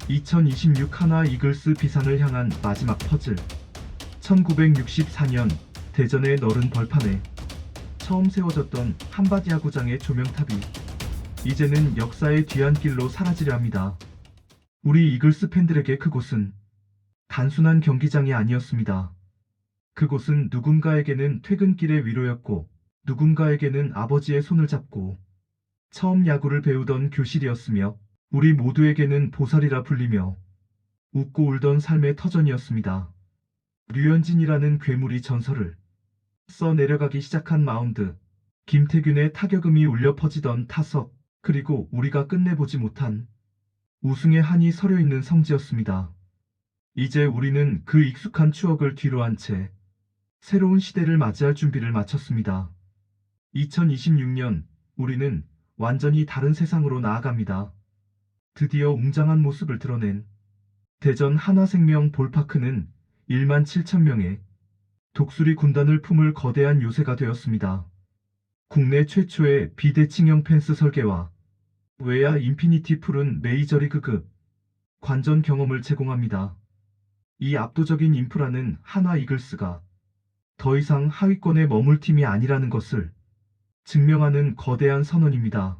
2026 하나 이글스 비상을 향한 마지막 퍼즐. 1964년 대전의 너른 벌판에 처음 세워졌던 한밭 야구장의 조명탑이 이제는 역사의 뒤안길로 사라지려 합니다. 우리 이글스 팬들에게 그곳은 단순한 경기장이 아니었습니다. 그곳은 누군가에게는 퇴근길의 위로였고, 누군가에게는 아버지의 손을 잡고 처음 야구를 배우던 교실이었으며, 우리 모두에게는 보살이라 불리며 웃고 울던 삶의 터전이었습니다. 류현진이라는 괴물이 전설을 써 내려가기 시작한 마운드, 김태균의 타격음이 울려 퍼지던 타석, 그리고 우리가 끝내보지 못한 우승의 한이 서려 있는 성지였습니다. 이제 우리는 그 익숙한 추억을 뒤로한 채 새로운 시대를 맞이할 준비를 마쳤습니다. 2026년 우리는 완전히 다른 세상으로 나아갑니다. 드디어 웅장한 모습을 드러낸 대전 한화생명 볼파크는 1만 7천 명의 독수리 군단을 품을 거대한 요새가 되었습니다. 국내 최초의 비대칭형 펜스 설계와 외야 인피니티 풀은 메이저리그급 관전 경험을 제공합니다. 이 압도적인 인프라는 한화 이글스가 더 이상 하위권에 머물 팀이 아니라는 것을 증명하는 거대한 선언입니다.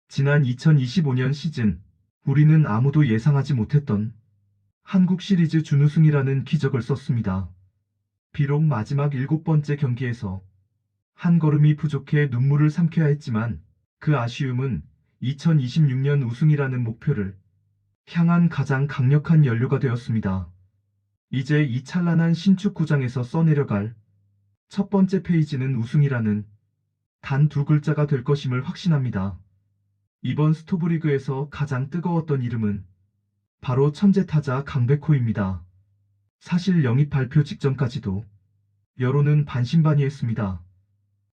지난 2025년 시즌, 우리는 아무도 예상하지 못했던 한국 시리즈 준우승이라는 기적을 썼습니다. 비록 마지막 7번째 경기에서 한 걸음이 부족해 눈물을 삼켜야 했지만, 그 아쉬움은 2026년 우승이라는 목표를 향한 가장 강력한 연료가 되었습니다. 이제 이 찬란한 신축구장에서 써내려갈 첫 번째 페이지는 우승이라는 단 2글자가 될 것임을 확신합니다. 이번 스토브리그에서 가장 뜨거웠던 이름은 바로 천재타자 강백호입니다. 사실 영입 발표 직전까지도 여론은 반신반의했습니다.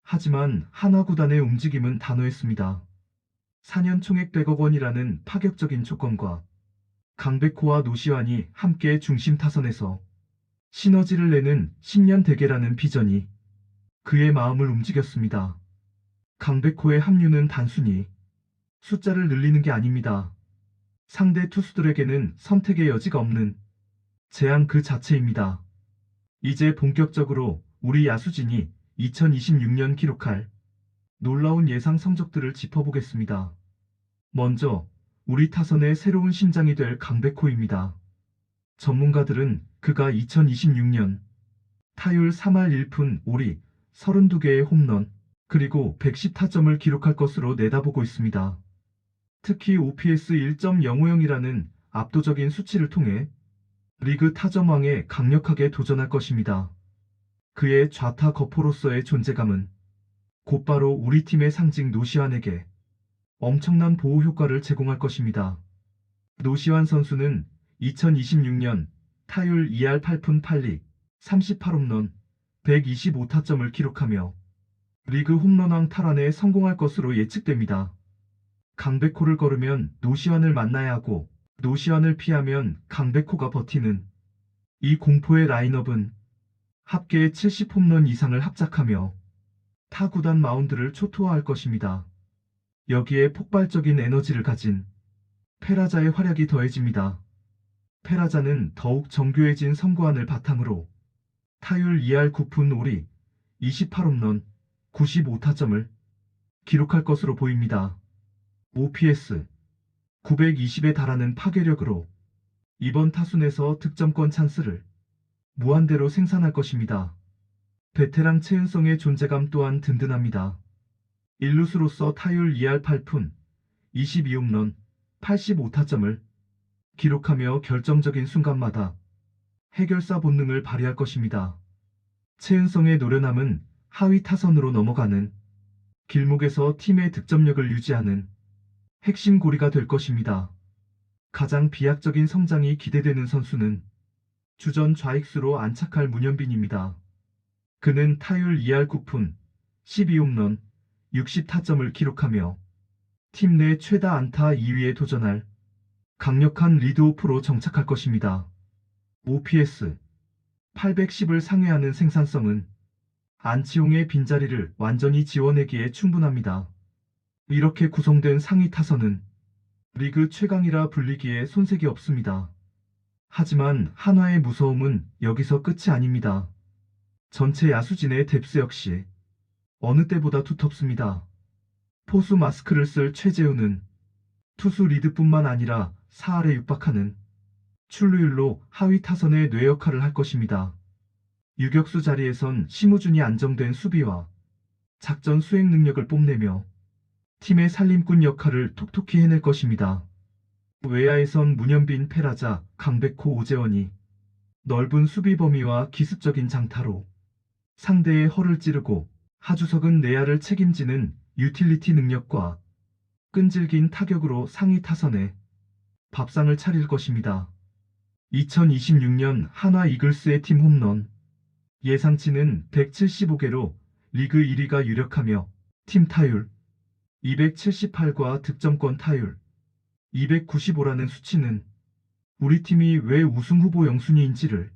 하지만 한화 구단의 움직임은 단호했습니다. 4년 총액 100억 원이라는 파격적인 조건과 강백호와 노시환이 함께 중심 타선에서 시너지를 내는 10년 대계라는 비전이 그의 마음을 움직였습니다. 강백호의 합류는 단순히 숫자를 늘리는 게 아닙니다. 상대 투수들에게는 선택의 여지가 없는 재앙 그 자체입니다. 이제 본격적으로 우리 야수진이 2026년 기록할 놀라운 예상 성적들을 짚어보겠습니다. 먼저 우리 타선의 새로운 심장이 될 강백호입니다. 전문가들은 그가 2026년 타율 3할 1푼 5리 32개의 홈런 그리고 110타점을 기록할 것으로 내다보고 있습니다. 특히 OPS 1.050이라는 압도적인 수치를 통해 리그 타점왕에 강력하게 도전할 것입니다. 그의 좌타 거포로서의 존재감은 곧바로 우리 팀의 상징 노시환에게 엄청난 보호 효과를 제공할 것입니다. 노시환 선수는 2026년 타율 2할 8푼 8리 38홈런 125타점을 기록하며 리그 홈런왕 탈환에 성공할 것으로 예측됩니다. 강백호를 거르면 노시환을 만나야 하고 노시환을 피하면 강백호가 버티는 이 공포의 라인업은 합계 70홈런 이상을 합작하며 타 구단 마운드를 초토화할 것입니다. 여기에 폭발적인 에너지를 가진 페라자의 활약이 더해집니다. 페라자는 더욱 정교해진 선구안을 바탕으로 타율 2할 9푼 5리 28홈런 95타점을 기록할 것으로 보입니다. OPS 920에 달하는 파괴력으로 이번 타순에서 득점권 찬스를 무한대로 생산할 것입니다. 베테랑 최은성의 존재감 또한 든든합니다. 일루수로서 타율 2할 8푼 22홈런 85타점을 기록하며 결정적인 순간마다 해결사 본능을 발휘할 것입니다. 최은성의 노련함은 하위 타선으로 넘어가는 길목에서 팀의 득점력을 유지하는 핵심 고리가 될 것입니다. 가장 비약적인 성장이 기대되는 선수는 주전 좌익수로 안착할 문현빈입니다. 그는 타율 2할 9푼 12홈런 60타점을 기록하며 팀 내 최다 안타 2위에 도전할 강력한 리드오프로 정착할 것입니다. OPS 810을 상회하는 생산성은 안치홍의 빈자리를 완전히 지워내기에 충분합니다. 이렇게 구성된 상위 타선은 리그 최강이라 불리기에 손색이 없습니다. 하지만 한화의 무서움은 여기서 끝이 아닙니다. 전체 야수진의 뎁스 역시 어느 때보다 두텁습니다. 포수 마스크를 쓸 최재우는 투수 리드뿐만 아니라 4할에 육박하는 출루율로 하위 타선의 뇌 역할을 할 것입니다. 유격수 자리에선 심우준이 안정된 수비와 작전 수행 능력을 뽐내며 팀의 살림꾼 역할을 톡톡히 해낼 것입니다. 외야에선 문현빈, 페라자, 강백호, 오재원이 넓은 수비 범위와 기습적인 장타로 상대의 허를 찌르고, 하주석은 내야를 책임지는 유틸리티 능력과 끈질긴 타격으로 상위 타선에 밥상을 차릴 것입니다. 2026년 한화 이글스의 팀 홈런 예상치는 175개로 리그 1위가 유력하며 팀 타율 278과 득점권 타율 295라는 수치는 우리 팀이 왜 우승 후보 영순위인지를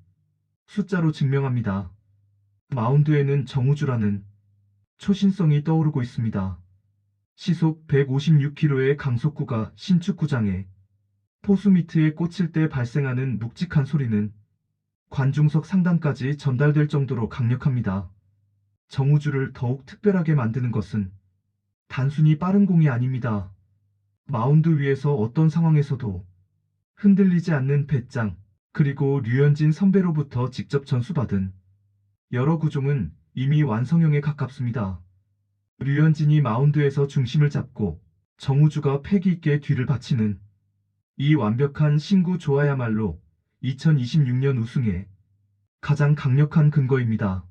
숫자로 증명합니다. 마운드에는 정우주라는 초신성이 떠오르고 있습니다. 시속 156km의 강속구가 신축구장에 포수 미트에 꽂힐 때 발생하는 묵직한 소리는 관중석 상단까지 전달될 정도로 강력합니다. 정우주를 더욱 특별하게 만드는 것은 단순히 빠른 공이 아닙니다. 마운드 위에서 어떤 상황에서도 흔들리지 않는 배짱, 그리고 류현진 선배로부터 직접 전수받은 여러 구종은 이미 완성형에 가깝습니다. 류현진이 마운드에서 중심을 잡고 정우주가 패기 있게 뒤를 받치는 이 완벽한 신구 조화야말로 2026년 우승에 가장 강력한 근거입니다.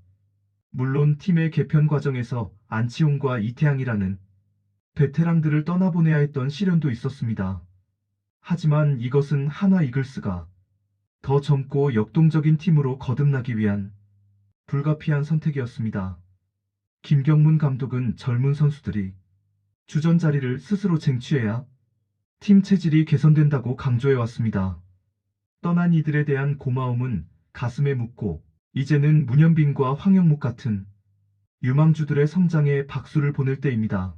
물론 팀의 개편 과정에서 안치홍과 이태양이라는 베테랑들을 떠나보내야 했던 시련도 있었습니다. 하지만 이것은 한화 이글스가 더 젊고 역동적인 팀으로 거듭나기 위한 불가피한 선택이었습니다. 김경문 감독은 젊은 선수들이 주전 자리를 스스로 쟁취해야 팀 체질이 개선된다고 강조해왔습니다. 떠난 이들에 대한 고마움은 가슴에 묻고, 이제는 문현빈과 황영묵 같은 유망주들의 성장에 박수를 보낼 때입니다.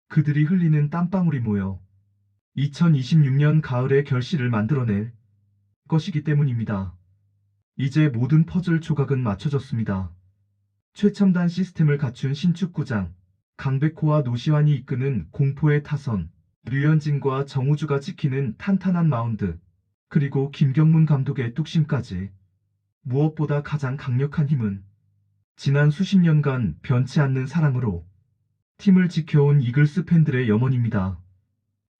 그들이 흘리는 땀방울이 모여 2026년 가을의 결실을 만들어낼 것이기 때문입니다. 이제 모든 퍼즐 조각은 맞춰졌습니다. 최첨단 시스템을 갖춘 신축구장, 강백호와 노시환이 이끄는 공포의 타선, 류현진과 정우주가 지키는 탄탄한 마운드, 그리고 김경문 감독의 뚝심까지. 무엇보다 가장 강력한 힘은 지난 수십 년간 변치 않는 사랑으로 팀을 지켜온 이글스 팬들의 염원입니다.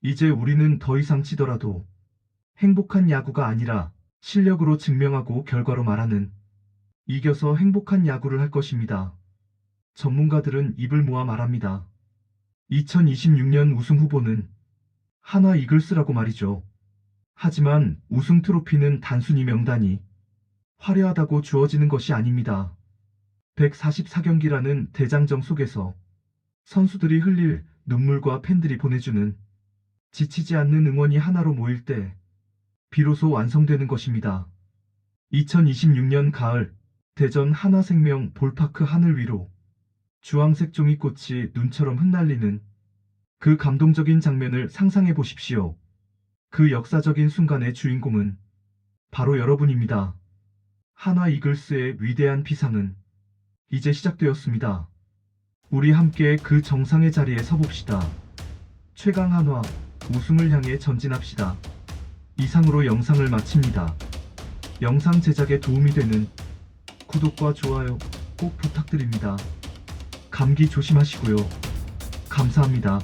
이제 우리는 더 이상 치더라도 행복한 야구가 아니라 실력으로 증명하고 결과로 말하는 이겨서 행복한 야구를 할 것입니다. 전문가들은 입을 모아 말합니다. 2026년 우승 후보는 한화 이글스라고 말이죠. 하지만 우승 트로피는 단순히 명단이 화려하다고 주어지는 것이 아닙니다. 144경기라는 대장정 속에서 선수들이 흘릴 눈물과 팬들이 보내주는 지치지 않는 응원이 하나로 모일 때 비로소 완성되는 것입니다. 2026년 가을 대전 한화생명 볼파크 하늘 위로 주황색 종이꽃이 눈처럼 흩날리는 그 감동적인 장면을 상상해 보십시오. 그 역사적인 순간의 주인공은 바로 여러분입니다. 한화 이글스의 위대한 비상은 이제 시작되었습니다. 우리 함께 그 정상의 자리에 서봅시다. 최강 한화 우승을 향해 전진합시다. 이상으로 영상을 마칩니다. 영상 제작에 도움이 되는 구독과 좋아요 꼭 부탁드립니다. 감기 조심하시고요. 감사합니다.